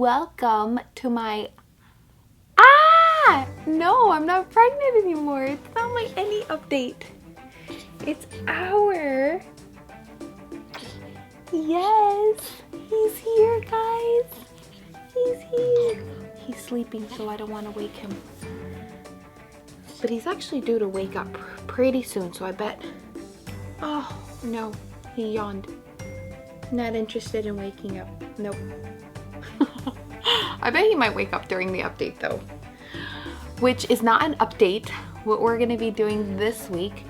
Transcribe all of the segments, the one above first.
welcome to my... No, I'm not pregnant anymore. It's not like any update. It's our... Yes, he's here, guys. He's here. He's sleeping, so I don't want to wake him. But he's actually due to wake up pretty soon, so I bet... Oh, no, he yawned. Not interested in waking up. Nope. I bet he might wake up during the update though, which is not an update. What we're gonna be doing this week,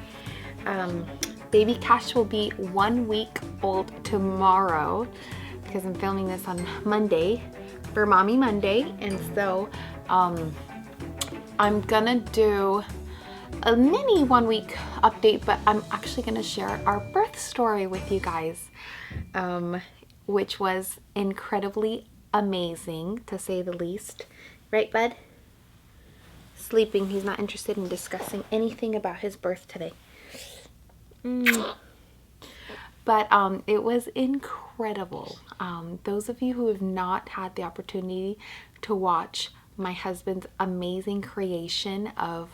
baby Cash will be 1 week old tomorrow because I'm filming this on Monday for Mommy Monday. And so I'm gonna do a mini 1 week update, but I'm actually gonna share our birth story with you guys, which was incredibly amazing to say the least. Right, bud? Sleeping. He's not interested in discussing anything about his birth today. But it was incredible. Those of you who have not had the opportunity to watch my husband's amazing creation of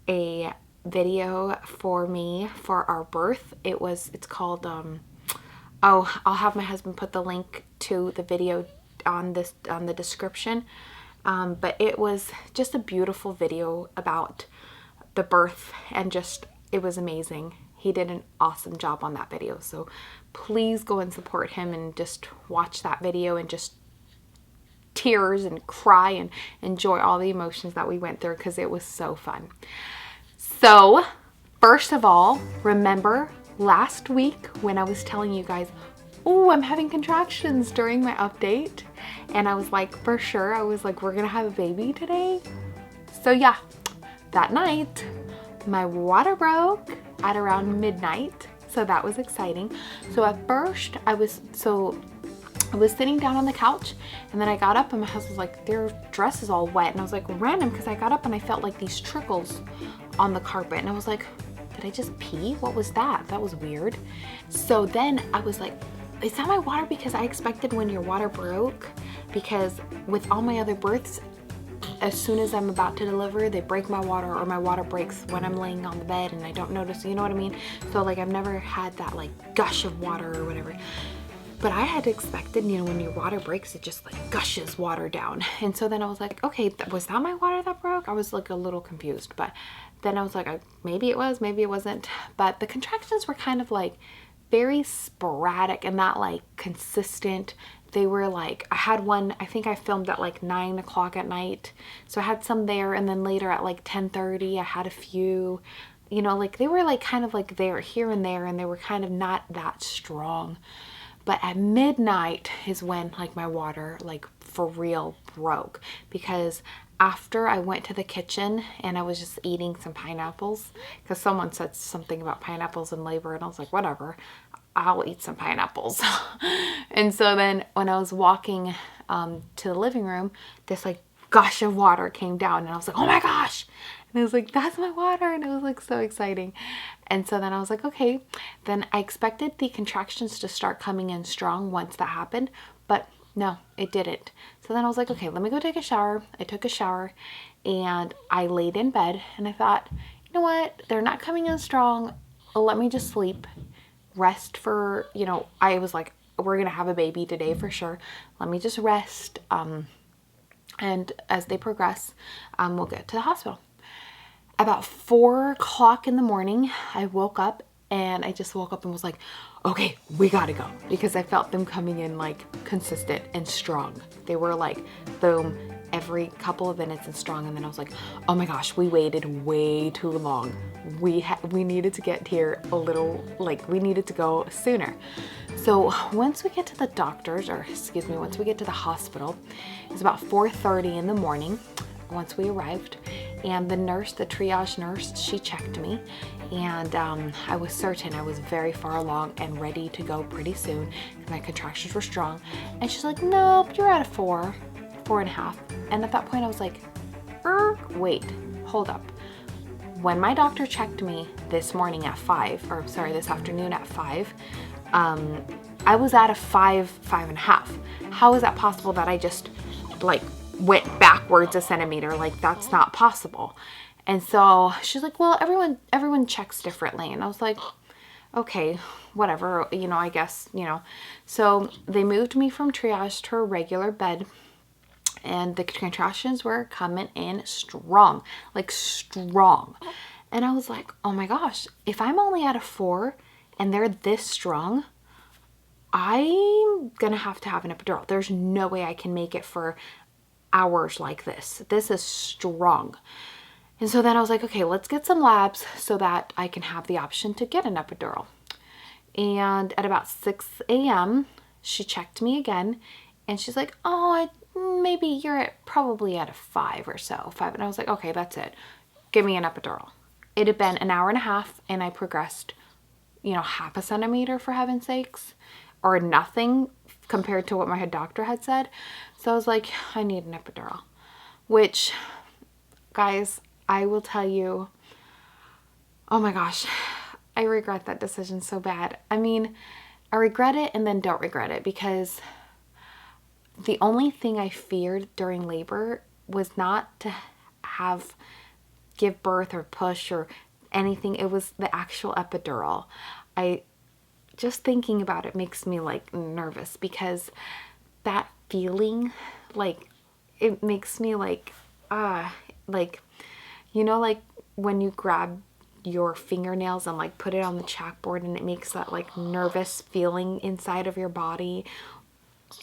a video for me for our birth, it's called I'll have my husband put the link to the video on the description, but it was just a beautiful video about the birth, and just it was amazing. He did an awesome job on that video, so please go and support him and just watch that video and just tears and cry and enjoy all the emotions that we went through, because it was so fun. So first of all, remember last week when I was telling you guys, oh, I'm having contractions during my update, and I was like, for sure, I was like, we're gonna have a baby today. So yeah, that night my water broke at around midnight, so that was exciting. So at first I was sitting down on the couch, and then I got up and my husband was like, their dress is all wet, and I was like, random, because I got up and I felt like these trickles on the carpet, and I was like, did I just pee? What was that? That was weird. So then I was like, is that my water? Because I expected when your water broke, because with all my other births, as soon as I'm about to deliver, they break my water, or my water breaks when I'm laying on the bed and I don't notice, you know what I mean? So like I've never had that like gush of water or whatever. But I had expected, you know, when your water breaks, it just like gushes water down. And so then I was like, okay, was that my water that broke? I was like a little confused, but then I was like, maybe it was, maybe it wasn't. But the contractions were kind of like very sporadic and not like consistent. They were like, I had one, I think I filmed at like 9 o'clock at night. So I had some there, and then later at like 10:30, I had a few, you know, like they were like kind of like there, here and there, and they were kind of not that strong. But at midnight is when like my water like for real broke, because after I went to the kitchen and I was just eating some pineapples, because someone said something about pineapples in labor, and I was like, whatever, I'll eat some pineapples. And so then when I was walking to the living room, this like gush of water came down, and I was like, oh my gosh. And I was like, that's my water. And it was like so exciting. And so then I was like, okay. Then I expected the contractions to start coming in strong once that happened, but no, it didn't. So then I was like, okay, let me go take a shower. I took a shower and I laid in bed, and I thought, you know what? They're not coming in strong. Let me just sleep, rest for, you know, I was like, we're going to have a baby today for sure. Let me just rest. And as they progress, we'll get to the hospital. About 4 o'clock in the morning, I woke up, and I just woke up and was like, okay, we gotta go, because I felt them coming in like consistent and strong. They were like, boom, every couple of minutes and strong. And then I was like, oh my gosh, we waited way too long. We needed to get here a little, like we needed to go sooner. So once we get to the doctors, or excuse me, once we get to the hospital, it's about 4:30 in the morning once we arrived. And the nurse, the triage nurse, she checked me, and I was certain I was very far along and ready to go pretty soon, because my contractions were strong. And she's like, nope, you're at a 4.5. And at that point I was like, wait, hold up. When my doctor checked me this morning at 5, or sorry, this afternoon at 5, I was at a 5.5. How is that possible that I just like went backwards a centimeter. Like, that's not possible. And so she's like, well, everyone checks differently. And I was like, okay, whatever, you know, I guess, you know. So they moved me from triage to a regular bed, and the contractions were coming in strong, like strong. And I was like, oh my gosh, if I'm only at a 4 and they're this strong, I'm gonna have to have an epidural. There's no way I can make it for hours like this. This is strong. And so then I was like, okay, let's get some labs so that I can have the option to get an epidural. And at about 6 a.m., she checked me again, and she's like, oh, maybe you're probably at a 5 or so. 5. And I was like, okay, that's it. Give me an epidural. It had been an hour and a half, and I progressed, you know, half a centimeter, for heaven's sakes, or nothing compared to what my doctor had said. So I was like, I need an epidural, which, guys, I will tell you, oh my gosh, I regret that decision so bad. I mean, I regret it and then don't regret it, because the only thing I feared during labor was not to give birth or push or anything. It was the actual epidural. Just thinking about it makes me like nervous, because that feeling, like, it makes me like, you know, like when you grab your fingernails and like put it on the chalkboard, and it makes that like nervous feeling inside of your body.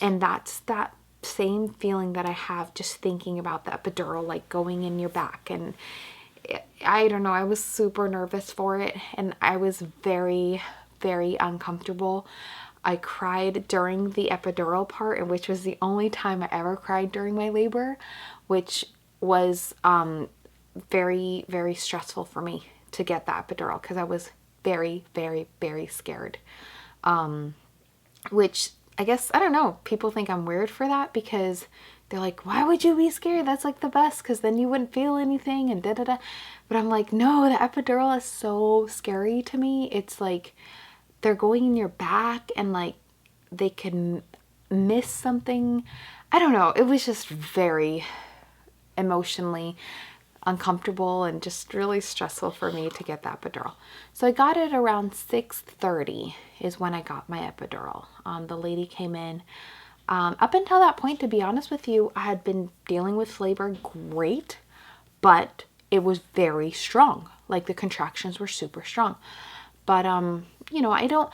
And that's that same feeling that I have just thinking about the epidural, like going in your back. And I don't know, I was super nervous for it, and I was very, very uncomfortable. I cried during the epidural part, and which was the only time I ever cried during my labor, which was very, very stressful for me to get that epidural, because I was very, very, very scared. Which I guess, I don't know, people think I'm weird for that, because they're like, why would you be scared? That's like the best, because then you wouldn't feel anything and da-da-da. But I'm like, no, the epidural is so scary to me. It's like they're going in your back, and like they can miss something. I don't know. It was just very emotionally uncomfortable and just really stressful for me to get that epidural. So I got it around 6:30 is when I got my epidural. The lady came in. Up until that point, to be honest with you, I had been dealing with labor great, but it was very strong. Like, the contractions were super strong. But you know, I don't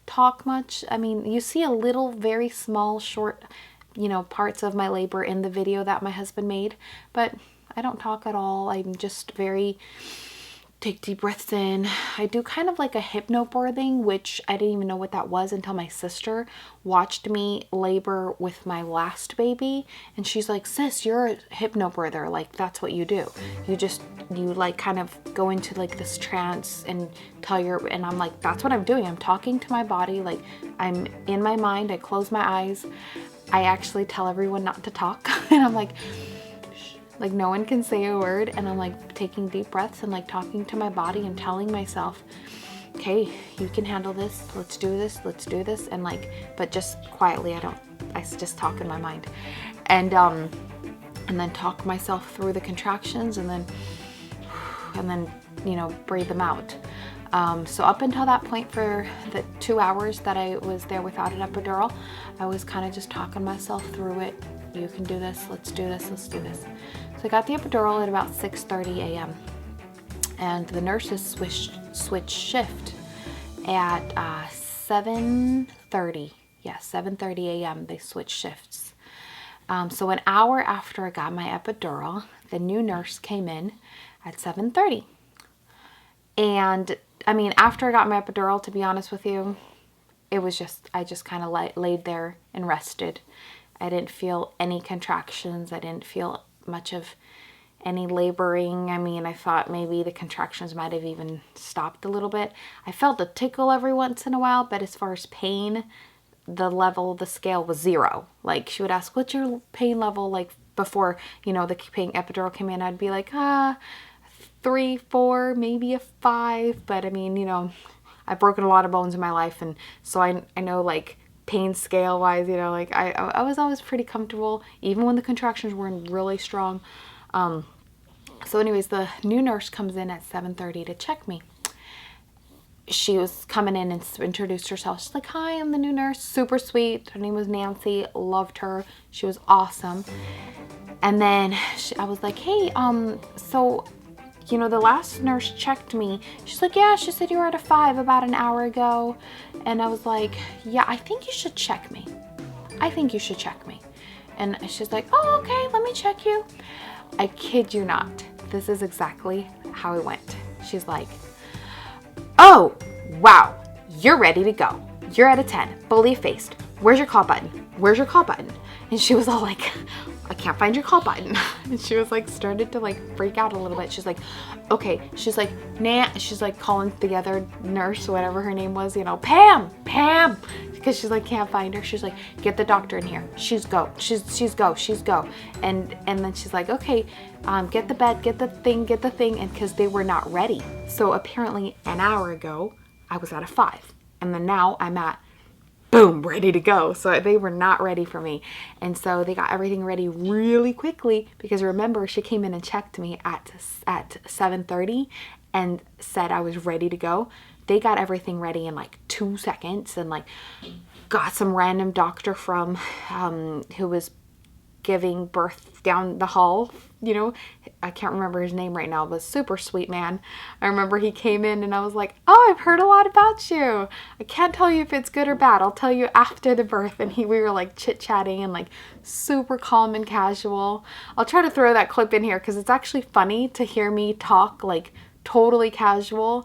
talk much. I mean, you see a little, very small, short, you know, parts of my labor in the video that my husband made, but I don't talk at all. I'm just very, take deep breaths in. I do kind of like a hypnobirthing, which I didn't even know what that was until my sister watched me labor with my last baby. And she's like, sis, you're a hypnobirther. Like, that's what you do. You like kind of go into like this trance and and I'm like, that's what I'm doing. I'm talking to my body. Like, I'm in my mind. I close my eyes. I actually tell everyone not to talk. And I'm like, like, no one can say a word, and I'm like taking deep breaths and like talking to my body and telling myself, okay, you can handle this, let's do this, and like, but just quietly. I just talk in my mind, and then talk myself through the contractions, and then you know, breathe them out. So up until that point, for the 2 hours that I was there without an epidural, I was kind of just talking myself through it. You can do this, let's do this, let's do this. So I got the epidural at about 6:30 a.m. and the nurses switched shift at 7:30. Yeah, 7:30 a.m. they switched shifts. So an hour after I got my epidural, the new nurse came in at 7:30. And I mean, after I got my epidural, to be honest with you, it was just, I just kind of laid there and rested. I didn't feel any contractions. I didn't feel much of any laboring. I mean, I thought maybe the contractions might have even stopped a little bit. I felt a tickle every once in a while, but as far as pain, the scale was 0. Like, she would ask, what's your pain level? Like, before, you know, the pain epidural came in, I'd be like, 3, 4, maybe a 5. But I mean, you know, I've broken a lot of bones in my life, and so I know, like, pain scale wise, you know, like I was always pretty comfortable, even when the contractions weren't really strong. So anyways, the new nurse comes in at 7:30 to check me. She was coming in and introduced herself. She's like, hi, I'm the new nurse. Super sweet. Her name was Nancy. Loved her. She was awesome. And then I was like, hey, so, you know, the last nurse checked me. She's like, yeah, she said you were at a 5 about an hour ago. And I was like, yeah, I think you should check me. I think you should check me. And she's like, oh, okay, let me check you. I kid you not. This is exactly how it went. She's like, oh, wow, you're ready to go. You're at a 10, fully effaced. Where's your call button? Where's your call button? And she was all like, I can't find your call button. And she was like, started to like freak out a little bit. She's like, okay. She's like, she's like calling the other nurse, whatever her name was, you know, Pam, because she's like, can't find her. She's like, get the doctor in here. She's go. And then she's like, okay, get the bed, get the thing. And because they were not ready. So apparently an hour ago, I was at a 5. And then now I'm at, boom, ready to go. So they were not ready for me. And so they got everything ready really quickly, because remember, she came in and checked me at 7:30 and said I was ready to go. They got everything ready in like 2 seconds, and like got some random doctor from who was giving birth down the hall, you know, I can't remember his name right now, but super sweet man. I remember he came in and I was like, oh, I've heard a lot about you. I can't tell you if it's good or bad. I'll tell you after the birth. And we were like chit-chatting and like super calm and casual. I'll try to throw that clip in here because it's actually funny to hear me talk like totally casual.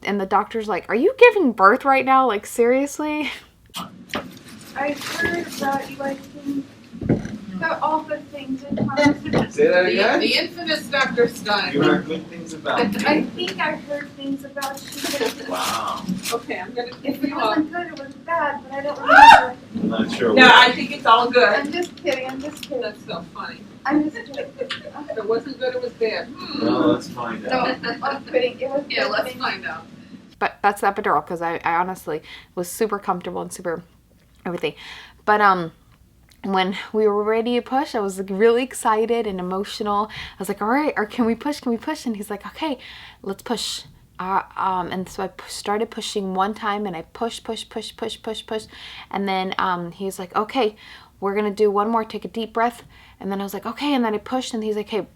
And the doctor's like, are you giving birth right now? Like, seriously? I heard that you like all good things in positive. Say that again? The infamous Dr. Stein. You heard good things about me. I think I heard things about you. Wow. Okay, I'm gonna If keep it you wasn't on. good, it was bad, but I don't remember. I'm not sure. No, I think it's all good. I'm just kidding. That's so funny. I'm just kidding. If it wasn't good, it was bad. Well, let's find No, out. I'm kidding. It was Yeah, good let's things. find out. But that's the epidural, because I honestly was super comfortable and super everything. But when we were ready to push, I was like really excited and emotional. I was like, all right, or can we push? And he's like, okay, let's push. And so I started pushing one time, and I push. And then he was like, okay, we're going to do one more. Take a deep breath. And then I was like, okay. And then I pushed, and he's like, hey,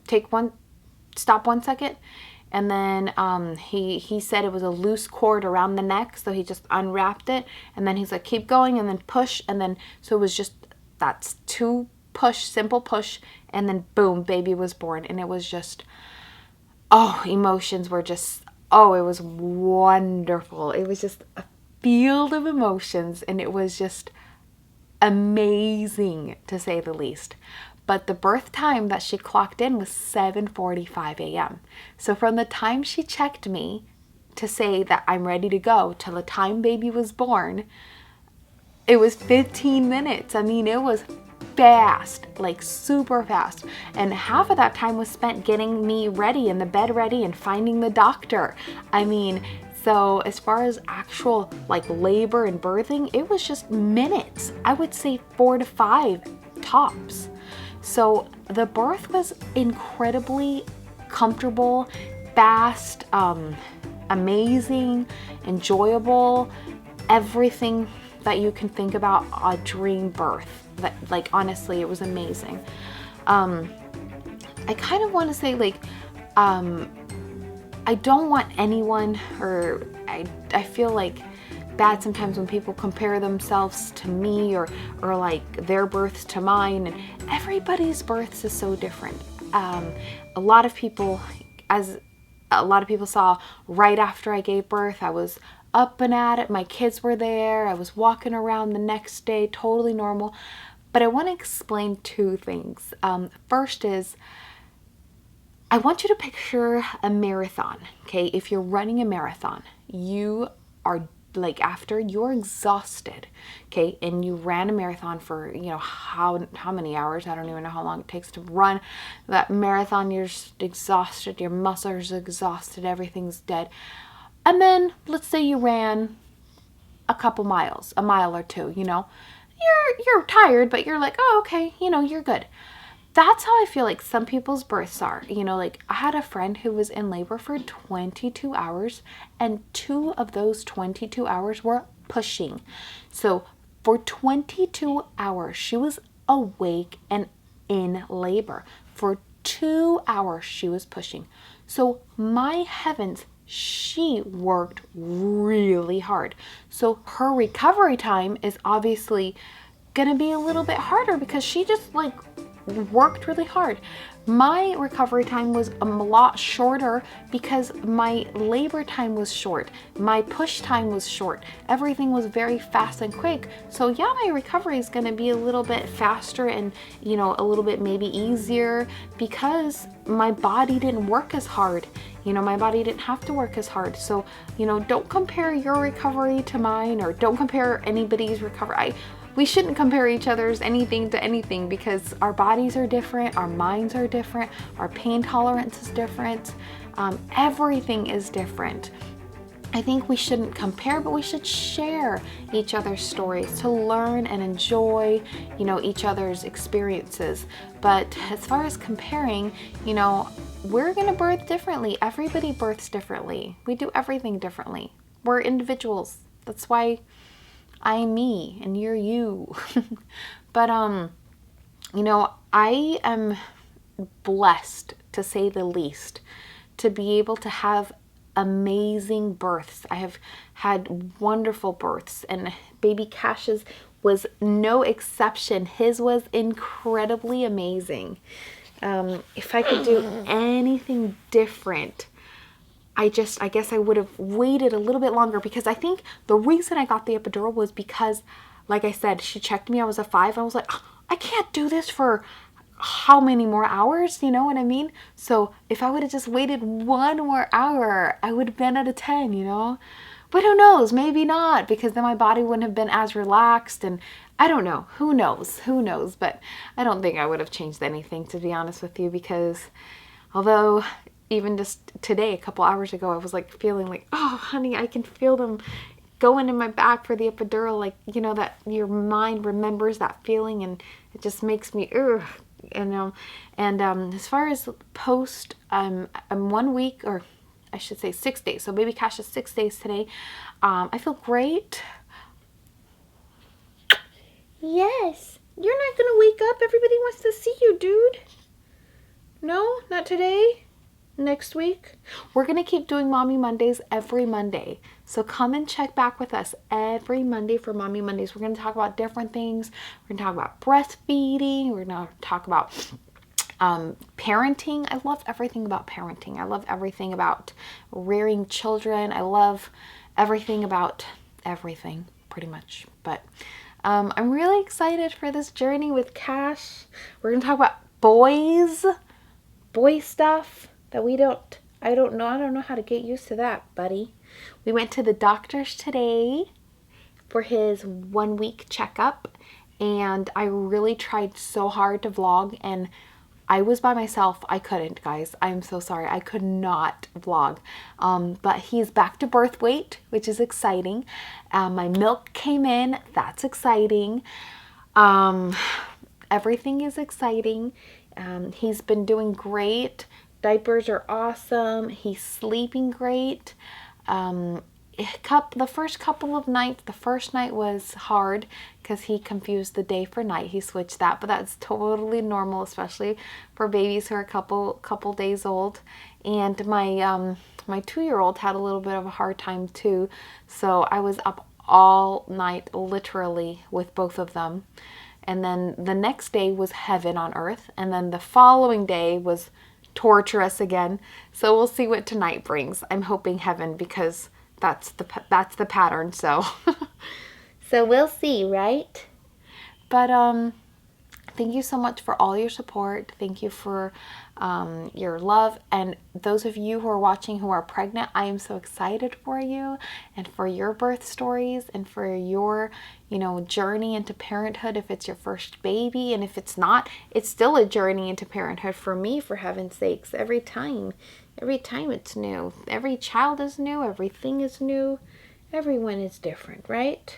stop 1 second. And then he said it was a loose cord around the neck, so he just unwrapped it. And then he's like, keep going, and then push. And then, so it was just, that's 2 push, simple push, and then boom, baby was born. And it was just, oh, emotions were just, oh, it was wonderful. It was just a field of emotions, and it was just amazing, to say the least. But the birth time that she clocked in was 7:45 a.m. So from the time she checked me to say that I'm ready to go till the time baby was born, it was 15 minutes. I mean, it was fast, like super fast. And half of that time was spent getting me ready and the bed ready and finding the doctor. I mean, so as far as actual like labor and birthing, it was just minutes. I would say 4 to 5 tops. So the birth was incredibly comfortable, fast, amazing, enjoyable, everything that you can think about a dream birth. That, like, honestly, it was amazing. I kind of want to say, like, I don't want anyone, or I feel like bad sometimes when people compare themselves to me or like their births to mine, and everybody's births is so different. A lot of people saw right after I gave birth, I was up and at it. My kids were there. I was walking around the next day, totally normal. But I want to explain 2 things. First is, I want you to picture a marathon, okay? If you're running a marathon, you are like, after you're exhausted, okay, and you ran a marathon for, you know, how many hours, I don't even know how long it takes to run that marathon. You're just exhausted, your muscles are exhausted, everything's dead. And then let's say you ran a couple miles, a mile or two, you know. You're tired, but you're like, oh, okay, you know, you're good. That's how I feel like some people's births are. You know, like I had a friend who was in labor for 22 hours, and 2 of those 22 hours were pushing. So for 22 hours, she was awake and in labor. For 2 hours, she was pushing. So my heavens, she worked really hard. So her recovery time is obviously gonna be a little bit harder because she just like worked really hard. My recovery time was a lot shorter because my labor time was short. My push time was short. Everything was very fast and quick. So yeah, my recovery is going to be a little bit faster and, you know, a little bit maybe easier because my body didn't work as hard. You know, my body didn't have to work as hard. So, you know, don't compare your recovery to mine, or don't compare anybody's recovery. We shouldn't compare each other's anything to anything because our bodies are different, our minds are different, our pain tolerance is different, everything is different. I think we shouldn't compare, but we should share each other's stories to learn and enjoy, you know, each other's experiences. But as far as comparing, you know, we're gonna birth differently. Everybody births differently. We do everything differently. We're individuals. That's why I'm me and you're you. But you know, I am blessed, to say the least, to be able to have amazing births. I have had wonderful births, and baby Cash's was no exception. His was incredibly amazing. If I could do anything different, I guess I would have waited a little bit longer, because I think the reason I got the epidural was because, like I said, she checked me, I was a 5. I was like, I can't do this for how many more hours, you know what I mean? So if I would have just waited 1 more hour, I would have been at a 10, you know? But who knows? Maybe not, because then my body wouldn't have been as relaxed, and I don't know. Who knows? Who knows? But I don't think I would have changed anything, to be honest with you, because although even just today, a couple hours ago, I was like feeling like, oh, honey, I can feel them going in my back for the epidural. Like, you know, that your mind remembers that feeling, and it just makes me, ugh. And as far as post, I'm 1 week, or I should say 6 days. So baby Cash is 6 days today. I feel great. Yes. You're not going to wake up. Everybody wants to see you, dude. No, not today. Next week. We're going to keep doing Mommy Mondays every Monday. So come and check back with us every Monday for Mommy Mondays. We're going to talk about different things. We're going to talk about breastfeeding. We're going to talk about parenting. I love everything about parenting. I love everything about rearing children. I love everything about everything, pretty much. But I'm really excited for this journey with Cash. We're going to talk about boy stuff that I don't know how to get used to that, buddy. We went to the doctor's today for his 1 week checkup, and I really tried so hard to vlog, and I was by myself. I couldn't, guys. I'm so sorry. I could not vlog. But he's back to birth weight, which is exciting. My milk came in. That's exciting. Everything is exciting. He's been doing great. Diapers are awesome. He's sleeping great. The first couple of nights, the first night was hard because he confused the day for night. He switched that, but that's totally normal, especially for babies who are a couple days old. And my 2-year-old had a little bit of a hard time too. So I was up all night, literally, with both of them. And then the next day was heaven on earth. And then the following day was torturous again. So we'll see what tonight brings. I'm hoping heaven, because that's the pattern. So so we'll see, right? But thank you so much for all your support. Thank you for your love. And those of you who are watching who are pregnant, I am so excited for you and for your birth stories and for your, you know, journey into parenthood if it's your first baby. And if it's not, it's still a journey into parenthood for me, for heaven's sakes. Every time it's new. Every child is new. Everything is new. Everyone is different, right?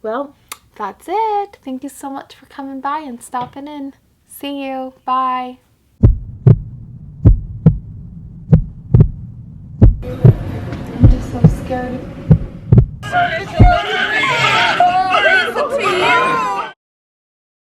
Well, that's it. Thank you so much for coming by and stopping in. See you. Bye. I'm just so scared.